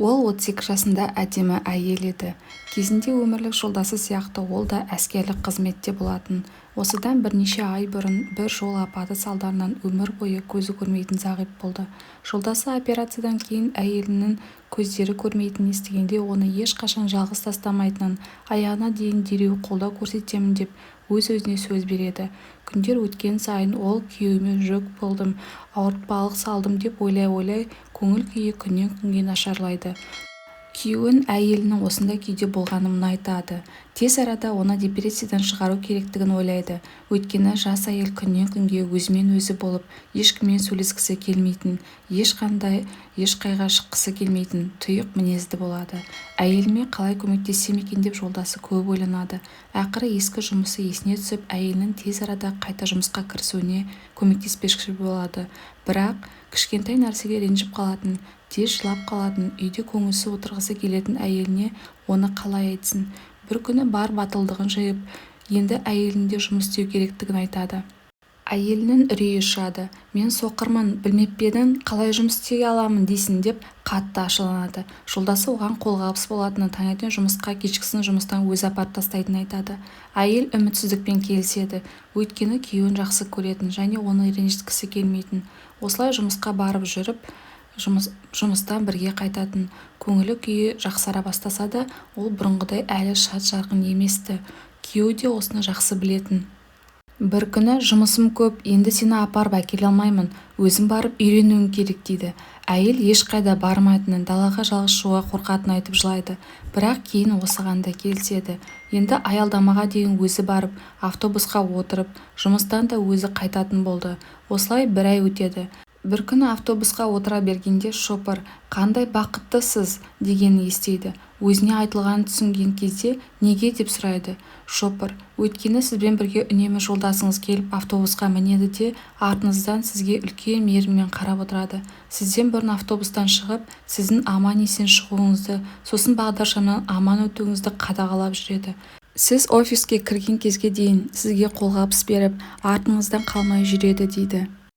Ол 32 жасында әдемі әйел еді. Кезінде өмірлік жолдасы сияқты ол да әскерлік қызметте болатын. Осыдан бірнеше ай бұрын бір жол апаты салдарынан өмір бойы көзі көрмейтін зағип болды. Жолдасы операциядан кейін әйелінің көздері көрмейтінін естігенде оны ешқашан жалғыз тастамайтынын, аяғына дейін дереу қолдау көрсетемін деп өз-өзіне сөз береді. Күндер өткен сайын ол күйеуіме жүк болдым, ауыртпалық салдым деп ойлай-ойлай көңіл-күйі күннен күнге нашарлайды. Күйеуін әйелінің осындай күйде болғанын айтады. Тез арада оны депрессиядан шығару керектігін ойлайды. Өйткені жас әйел күннен күнге өзімен өзі болып, ешкіммен сөйлескісі келмейтін, ешқайға шыққысы келмейтін, тұйық мінезді болады. Әйеліме қалай көмектессем екен деп жолдасы көп ойланады. Ақыры ескі жұмысы есіне түсіп, әйелінің тез арада қайта жұмысқа кірісуіне көмектеспекші болады. Бірақ кішкентай нәрсеге ренжіп қалатын, тез жылап қалатын, үйде көңілсіз отырғысы келетін әйеліне оны қалай айтсын. Бір күні бар батылдығын жиып, енді әйелінде жұмыс істеу керектігін айтады. Әйелінің үрейі ұшады. Мен соқырмын, білмеп пе едің, қалай жұмыс істей аламын дейсің деп қатты ашуланады. Жолдасы оған қолғабыс болатынын, таңертең жұмысқа, кешкісін жұмыстан өзі апарып тастайтынын айтады. Әйел үмітсіздікпен келіседі, өйткені күйеуін жақсы көретін және оны ренжіткісі келмейтін. Осылай жұмысқа барып жүріп, жұмыстан бірге қайтатын. Көңілі күйі жақсара бастаса да, ол бұрынғыдай әлі шат-жарқын емес-ті. Күйеуі де осыны жақсы білетін. Бір күні жұмысым көп, енді сені апарып әкеле алмаймын, өзім барып үйренуім керек дейді. Әйел ешқайда бармайтынын, далаға жалғыз шығуға қорқатынын айтып жылайды. Бірақ кейін осыған да келіседі. Енді аялдамаға дейін өзі барып, автобусқа отырып, жұмыстан да өзі қайтатын болды. Осылай бір ай өтеді. Бір күні автобусқа отыра бергенде шопыр «Қандай бақыттысыз» дегенін естиді. Өзіне айтылғанын түсінген кезде «Неге?» деп сұрайды. Шопыр «Өйткені сізбен бірге үнемі жолдасыңыз келіп автобусқа мінеді де артыңыздан сізге үлкен мейіріммен қарап отырады. Сізден бұрын автобустан шығып, сіздің аман-есен шығуыңызды, сосын бағдаршамнан аман өтуіңізді қадағалап жүреді. Сіз офиске кірген кезге дейін сізге қолғабыс беріп, артыңыздан қалмай жүреді» дейді.